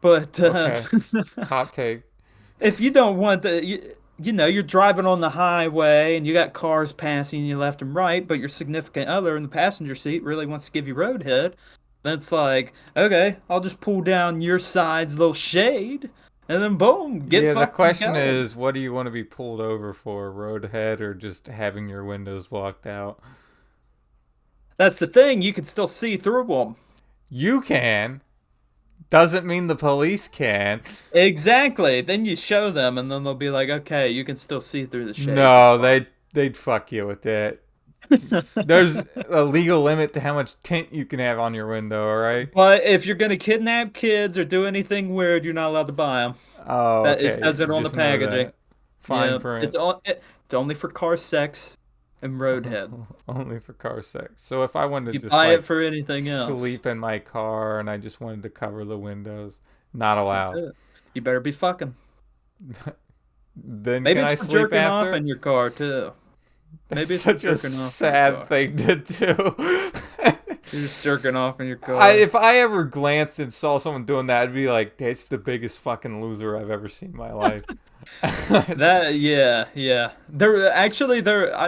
But Okay. Hot take. if you don't want you're driving on the highway and you got cars passing you left and right, but your significant other in the passenger seat really wants to give you roadhead. That's like, okay, I'll just pull down your side's little shade, and then boom, get Yeah, the fucking question going. is, what do you want to be pulled over for? Roadhead or just having your windows blocked out? That's the thing, you can still see through them. You can. Doesn't mean the police can. Exactly. Then you show them, and then they'll be like, okay, you can still see through the shades. It's No, fine. they'd fuck you with that. There's a legal limit to how much tint you can have on your window, all right? But if you're gonna kidnap kids or do anything weird, you're not allowed to buy them. Oh, That it okay. says it on the Just know packaging. that. Fine Yeah, print. it's only for car sex and roadhead. Only for car sex. So if I wanted You to just buy it like for anything else. sleep in my car and I just wanted to cover the windows, not Can't allowed. do it. You better be fucking. Then Maybe can it's I for sleep jerking off after? in your car too. That's Maybe it's for such a jerking off in your sad car. thing to do. You're just jerking off in your car. If I ever glanced and saw someone doing that, I'd be like, "That's the biggest fucking loser I've ever seen in my life." That yeah, yeah. There I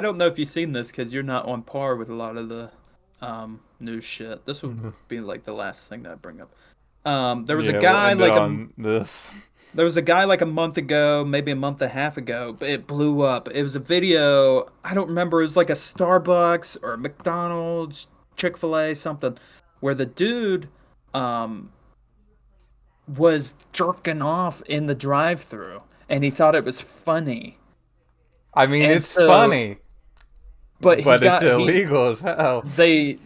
don't know if you've seen this because you're not on par with a lot of the news shit. This would be like the last thing that I bring up. There was a Yeah, we'll guy end it like on this. There was a guy like a month ago, maybe a month and a half ago, but it blew up. It was a video, I don't remember, it was like a Starbucks or a McDonald's, Chick-fil-A, something, where the dude um was jerking off in the drive-through and he thought it was funny. I mean, And it's so funny, but but it's illegal as hell. they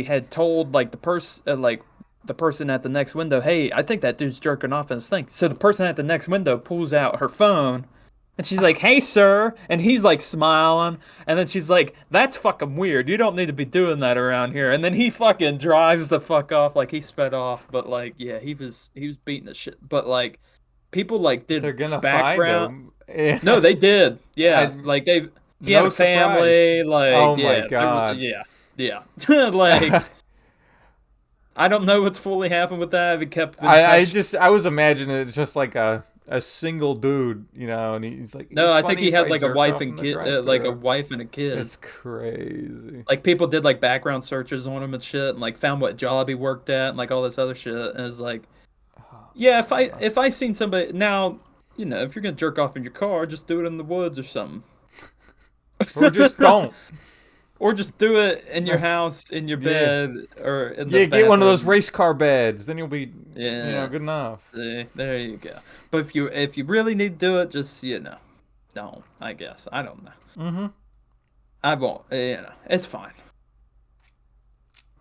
had told like the person like the person at the next window, hey, I think that dude's jerking off in his thing. So the person at the next window pulls out her phone and she's like, hey, sir. And he's like smiling. And then she's like, that's fucking weird. You don't need to be doing that around here. And then he fucking drives the fuck off. Like he sped off. But like, yeah, he was beating the shit. But like, people like They're did gonna find background. him. Yeah. No, they did. Yeah. I, Like he had no a surprise. family. Like, Oh my yeah. god. Yeah. Yeah. Like, I don't know what's fully happened with that. If it kept in touch. I was imagining it's just like a single dude, and he's like, No, it's I think funny he if had I like a jerk wife off and in the kid, like a drive-thru. wife and a kid. It's crazy. Like people did like background searches on him and shit, and like found what job he worked at and like all this other shit. And it's like, yeah, if I seen somebody now, if you're gonna jerk off in your car, just do it in the woods or something, Or just don't. or just do it in your house, in your Yeah. bed, or in the Yeah, get one of those bathroom. race car beds. Then you'll be, Yeah, good enough. see, there you go. But if you really need to do it, just don't. I guess I don't know. Mm-hmm. I won't. It's fine.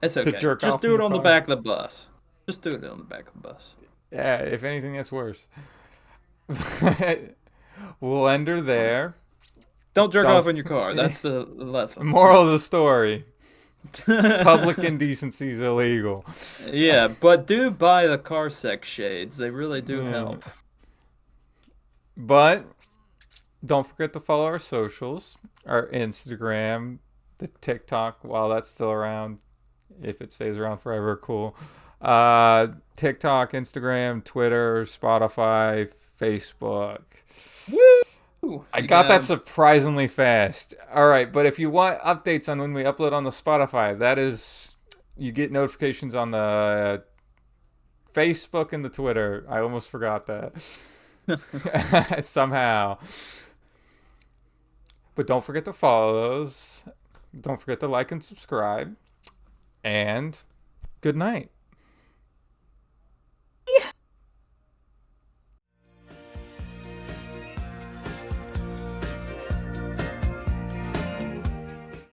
It's To okay. jerk Just off in do it the on the car. back of the bus. Just do it on the back of the bus. Yeah, if anything, that's worse. We'll end her there. Don't jerk Don't. off in your car. That's the lesson. Moral of the story: public indecency is illegal. Yeah, but do buy the car sex shades. They really do Yeah. help. But don't forget to follow our socials, our Instagram, the TikTok, while that's still around. If it stays around forever, cool. TikTok, Instagram, Twitter, Spotify, Facebook. Woo! I You got that got surprisingly fast. All right, but if you want updates on when we upload on the Spotify, that is, you get notifications on the Facebook and the Twitter. I almost forgot that. Somehow. But don't forget to follow those. Don't forget to like and subscribe. And good night.